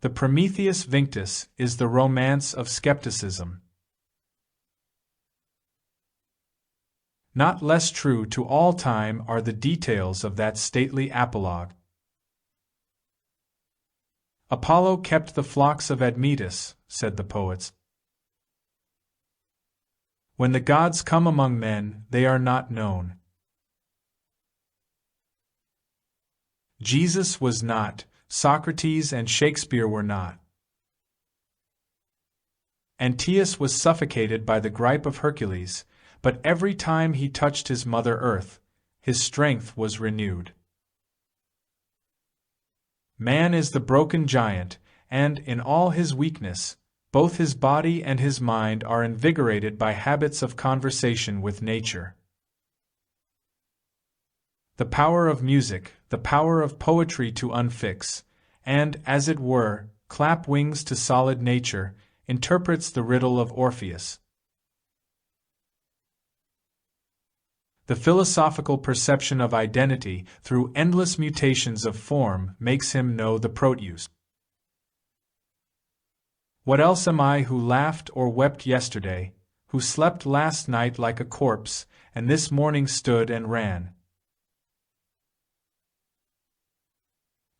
Speaker 1: The Prometheus Vinctus is the romance of skepticism. Not less true to all time are the details of that stately apologue. Apollo kept the flocks of Admetus, said the poets. When the gods come among men, they are not known. Jesus was not, Socrates and Shakespeare were not. Antaeus was suffocated by the gripe of Hercules, but every time he touched his mother earth, his strength was renewed. Man is the broken giant, and, in all his weakness, both his body and his mind are invigorated by habits of conversation with nature. The power of music, the power of poetry to unfix, and, as it were, clap wings to solid nature, interprets the riddle of Orpheus. The philosophical perception of identity through endless mutations of form makes him know the Proteus. What else am I who laughed or wept yesterday, who slept last night like a corpse, and this morning stood and ran?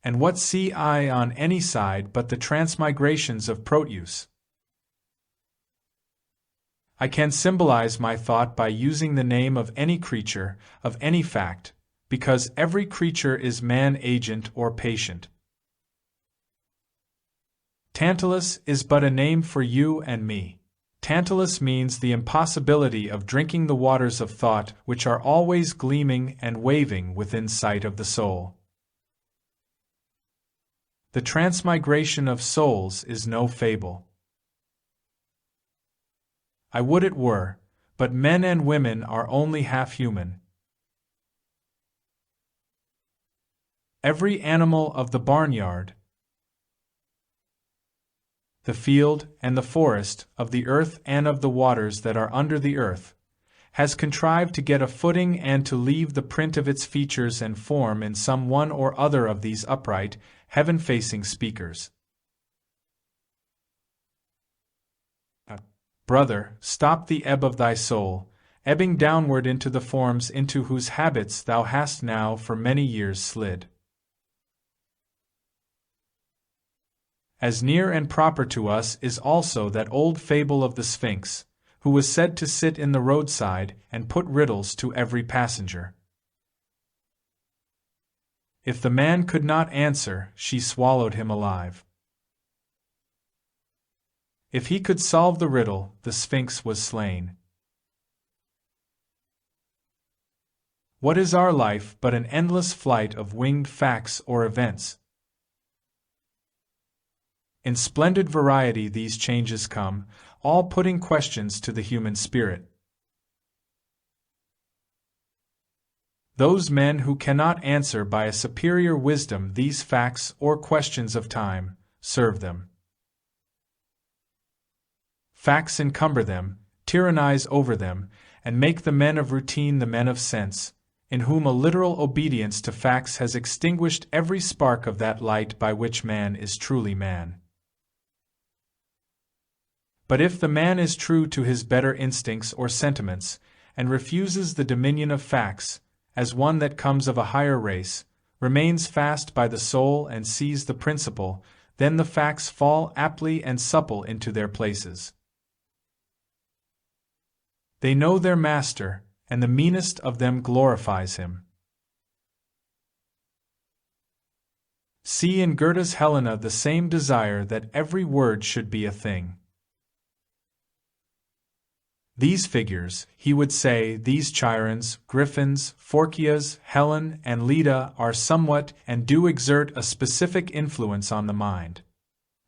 Speaker 1: And what see I on any side but the transmigrations of Proteus? I can symbolize my thought by using the name of any creature, of any fact, because every creature is man agent or patient. Tantalus is but a name for you and me. Tantalus means the impossibility of drinking the waters of thought which are always gleaming and waving within sight of the soul. The transmigration of souls is no fable. I would it were, but men and women are only half human. Every animal of the barnyard, the field, and the forest, of the earth and of the waters that are under the earth, has contrived to get a footing and to leave the print of its features and form in some one or other of these upright, heaven-facing speakers. Brother, stop the ebb of thy soul, ebbing downward into the forms into whose habits thou hast now for many years slid. As near and proper to us is also that old fable of the Sphinx, who was said to sit in the roadside and put riddles to every passenger. If the man could not answer, she swallowed him alive. If he could solve the riddle, the Sphinx was slain. What is our life but an endless flight of winged facts or events? In splendid variety these changes come, all putting questions to the human spirit. Those men who cannot answer by a superior wisdom these facts or questions of time, serve them. Facts encumber them, tyrannize over them, and make the men of routine the men of sense, in whom a literal obedience to facts has extinguished every spark of that light by which man is truly man. But if the man is true to his better instincts or sentiments, and refuses the dominion of facts, as one that comes of a higher race, remains fast by the soul and sees the principle, then the facts fall aptly and supple into their places. They know their master, and the meanest of them glorifies him. See in Goethe's Helena the same desire that every word should be a thing. These figures, he would say, these Chirons, Griffins, Phorkias, Helen, and Leda are somewhat and do exert a specific influence on the mind.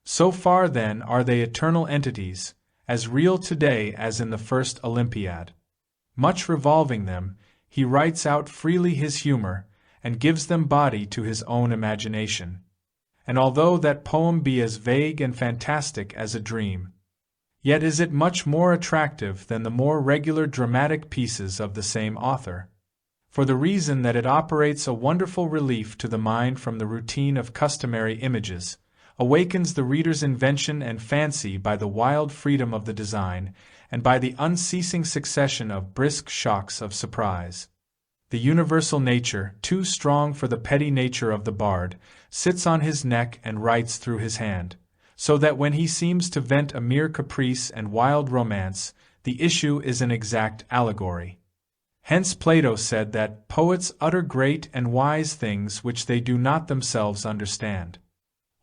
Speaker 1: So far then are they eternal entities, as real today as in the first Olympiad. Much revolving them, he writes out freely his humor, and gives them body to his own imagination. And although that poem be as vague and fantastic as a dream, yet is it much more attractive than the more regular dramatic pieces of the same author, for the reason that it operates a wonderful relief to the mind from the routine of customary images, awakens the reader's invention and fancy by the wild freedom of the design, and by the unceasing succession of brisk shocks of surprise. The universal nature, too strong for the petty nature of the bard, sits on his neck and writes through his hand, so that when he seems to vent a mere caprice and wild romance, the issue is an exact allegory. Hence Plato said that poets utter great and wise things which they do not themselves understand.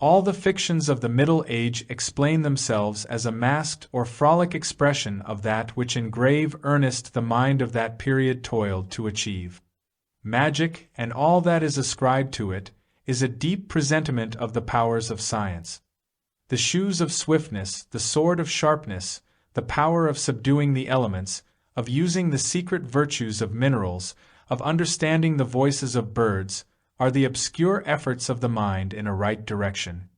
Speaker 1: All the fictions of the Middle Age explain themselves as a masked or frolic expression of that which in grave earnest the mind of that period toiled to achieve. Magic, and all that is ascribed to it, is a deep presentiment of the powers of science. The shoes of swiftness, the sword of sharpness, the power of subduing the elements, of using the secret virtues of minerals, of understanding the voices of birds, are the obscure efforts of the mind in a right direction.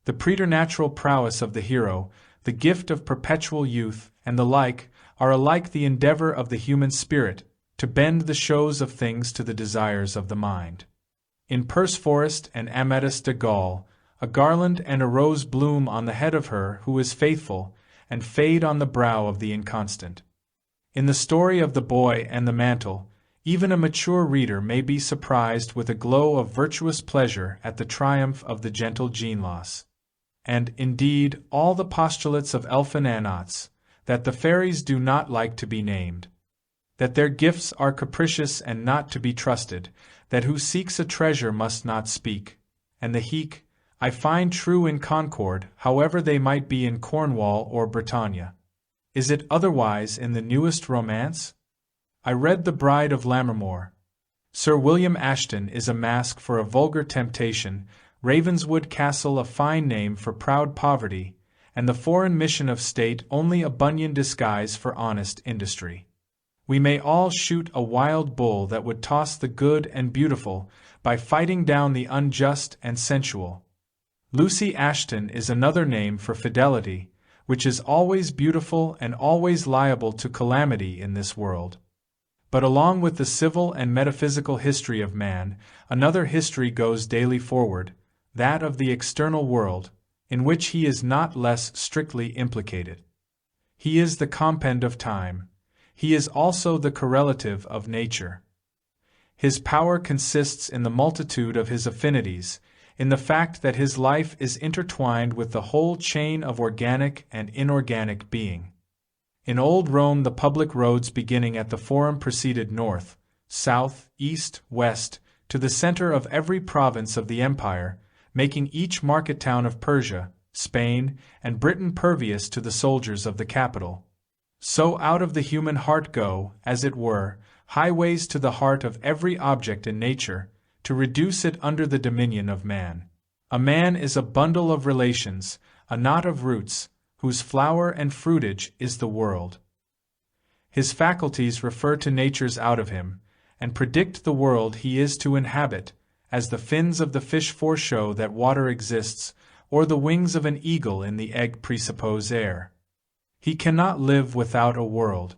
Speaker 1: The preternatural prowess of the hero, the gift of perpetual youth, and the like, are alike the endeavor of the human spirit, to bend the shows of things to the desires of the mind. In Perceforest and Amadis de Gaul, a garland and a rose bloom on the head of her who is faithful, and fade on the brow of the inconstant. In the story of the boy and the mantle, even a mature reader may be surprised with a glow of virtuous pleasure at the triumph of the gentle Jeanlas. And, indeed, all the postulates of elfin Anats, that the fairies do not like to be named, that their gifts are capricious and not to be trusted, that who seeks a treasure must not speak, and the heek, I find true in Concord, however they might be in Cornwall or Bretagne. Is it otherwise in the newest romance? I read The Bride of Lammermoor. Sir William Ashton is a mask for a vulgar temptation, Ravenswood Castle a fine name for proud poverty, and the foreign mission of state only a Bunyan disguise for honest industry. We may all shoot a wild bull that would toss the good and beautiful by fighting down the unjust and sensual. Lucy Ashton is another name for fidelity, which is always beautiful and always liable to calamity in this world. But along with the civil and metaphysical history of man, another history goes daily forward, that of the external world, in which he is not less strictly implicated. He is the compend of time. He is also the correlative of nature. His power consists in the multitude of his affinities, in the fact that his life is intertwined with the whole chain of organic and inorganic being. In old Rome, the public roads beginning at the Forum proceeded north, south, east, west, to the center of every province of the empire, making each market town of Persia, Spain, and Britain pervious to the soldiers of the capital. So out of the human heart go, as it were, highways to the heart of every object in nature, to reduce it under the dominion of man. A man is a bundle of relations, a knot of roots, whose flower and fruitage is the world. His faculties refer to natures out of him, and predict the world he is to inhabit, as the fins of the fish foreshow that water exists, or the wings of an eagle in the egg presuppose air. He cannot live without a world.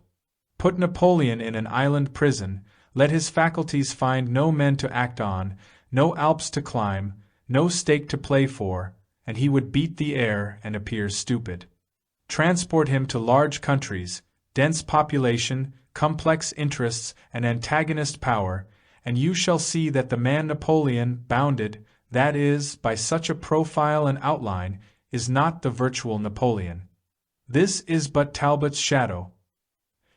Speaker 1: Put Napoleon in an island prison, let his faculties find no men to act on, no Alps to climb, no stake to play for, and he would beat the air and appear stupid. Transport him to large countries, dense population, complex interests, and antagonist power, and you shall see that the man Napoleon, bounded, that is, by such a profile and outline, is not the virtual Napoleon. This is but Talbot's shadow.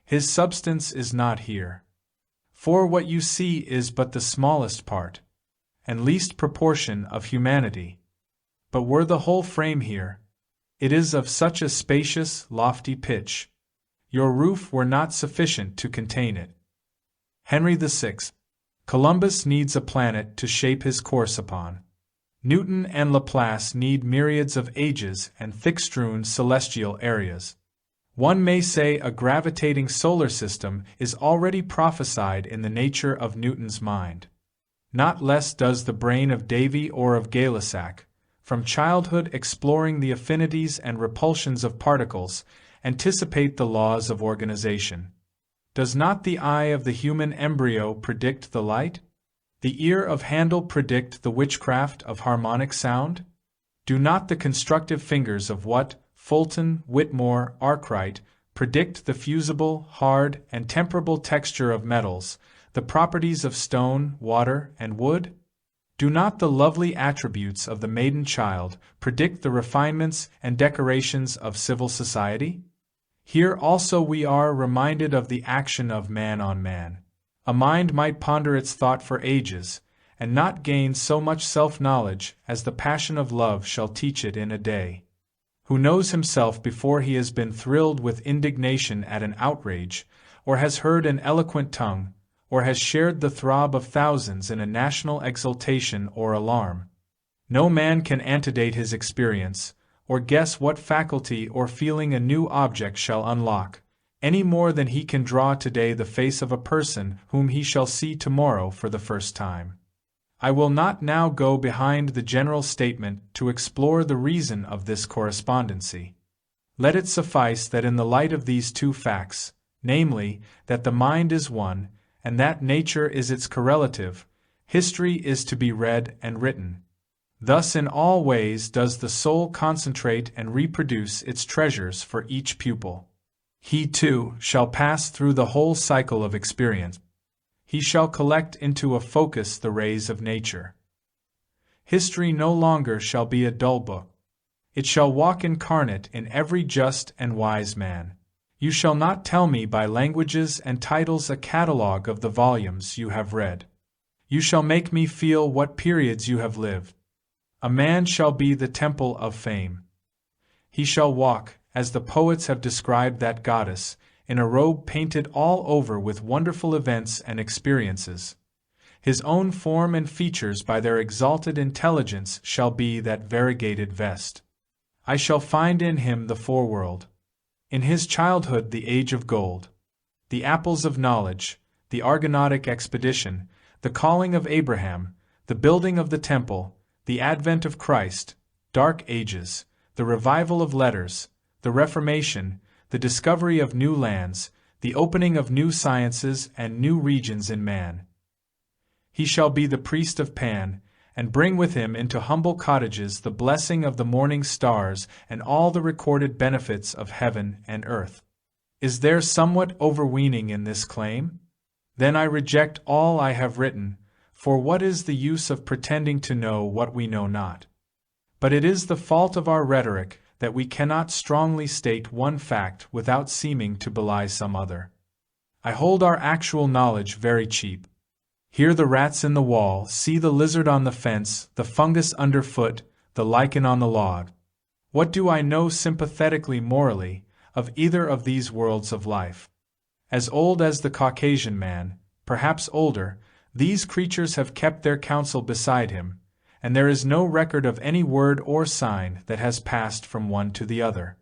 Speaker 1: His substance is not here. For what you see is but the smallest part, and least proportion of humanity. But were the whole frame here, it is of such a spacious, lofty pitch, your roof were not sufficient to contain it. Henry VI. Columbus needs a planet to shape his course upon. Newton and Laplace need myriads of ages and thick-strewn celestial areas. One may say a gravitating solar system is already prophesied in the nature of Newton's mind. Not less does the brain of Davy or of Gay-Lussac, from childhood exploring the affinities and repulsions of particles, anticipate the laws of organization. Does not the eye of the human embryo predict the light? The ear of Handel predict the witchcraft of harmonic sound? Do not the constructive fingers of Watt, Fulton, Whitmore, Arkwright predict the fusible, hard, and temperable texture of metals, the properties of stone, water, and wood? Do not the lovely attributes of the maiden child predict the refinements and decorations of civil society? Here also we are reminded of the action of man on man. A mind might ponder its thought for ages, and not gain so much self-knowledge as the passion of love shall teach it in a day. Who knows himself before he has been thrilled with indignation at an outrage, or has heard an eloquent tongue, or has shared the throb of thousands in a national exultation or alarm? No man can antedate his experience, or guess what faculty or feeling a new object shall unlock, any more than he can draw today the face of a person whom he shall see tomorrow for the first time. I will not now go behind the general statement to explore the reason of this correspondency. Let it suffice that in the light of these two facts, namely, that the mind is one, and that nature is its correlative, history is to be read and written. Thus in all ways does the soul concentrate and reproduce its treasures for each pupil. He, too, shall pass through the whole cycle of experience. He shall collect into a focus the rays of nature. History no longer shall be a dull book. It shall walk incarnate in every just and wise man. You shall not tell me by languages and titles a catalogue of the volumes you have read. You shall make me feel what periods you have lived. A man shall be the temple of fame. He shall walk, as the poets have described that goddess, in a robe painted all over with wonderful events and experiences. His own form and features by their exalted intelligence shall be that variegated vest. I shall find in him the foreworld. In his childhood the age of gold, the apples of knowledge, the Argonautic expedition, the calling of Abraham, the building of the temple, the advent of Christ, dark ages, the revival of letters, the Reformation, the discovery of new lands, the opening of new sciences and new regions in man. He shall be the priest of Pan, and bring with him into humble cottages the blessing of the morning stars and all the recorded benefits of heaven and earth. Is there somewhat overweening in this claim? Then I reject all I have written, for what is the use of pretending to know what we know not? But it is the fault of our rhetoric that we cannot strongly state one fact without seeming to belie some other. I hold our actual knowledge very cheap. Hear the rats in the wall, see the lizard on the fence, the fungus underfoot, the lichen on the log. What do I know sympathetically morally of either of these worlds of life? As old as the Caucasian man, perhaps older, these creatures have kept their counsel beside him, and there is no record of any word or sign that has passed from one to the other.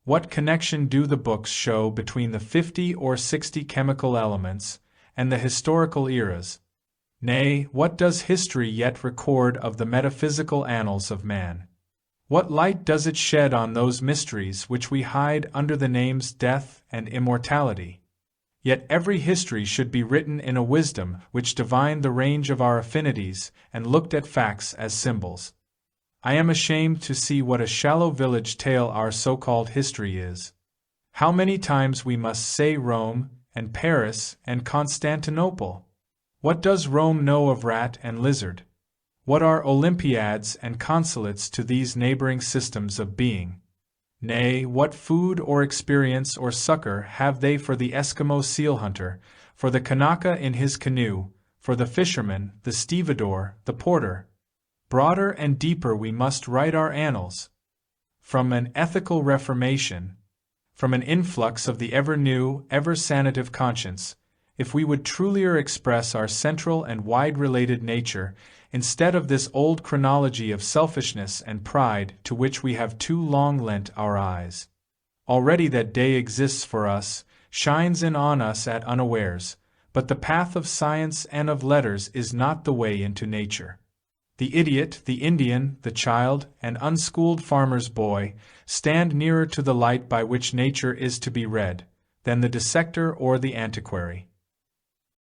Speaker 1: What connection do the books show between the 50 or 60 chemical elements and the historical eras? Nay, what does history yet record of the metaphysical annals of man? What light does it shed on those mysteries which we hide under the names death and immortality? Yet every history should be written in a wisdom which divined the range of our affinities and looked at facts as symbols. I am ashamed to see what a shallow village tale our so-called history is. How many times we must say Rome, and Paris, and Constantinople? What does Rome know of rat and lizard? What are Olympiads and consulates to these neighboring systems of being? Nay, what food or experience or succor have they for the Eskimo seal hunter, for the Kanaka in his canoe, for the fisherman, the stevedore, the porter? Broader and deeper we must write our annals. From an ethical reformation, from an influx of the ever-new, ever-sanative conscience, if we would trulier express our central and wide-related nature, instead of this old chronology of selfishness and pride to which we have too long lent our eyes. Already that day exists for us, shines in on us at unawares, but the path of science and of letters is not the way into nature. The idiot, the Indian, the child, and unschooled farmer's boy stand nearer to the light by which nature is to be read, than the dissector or the antiquary.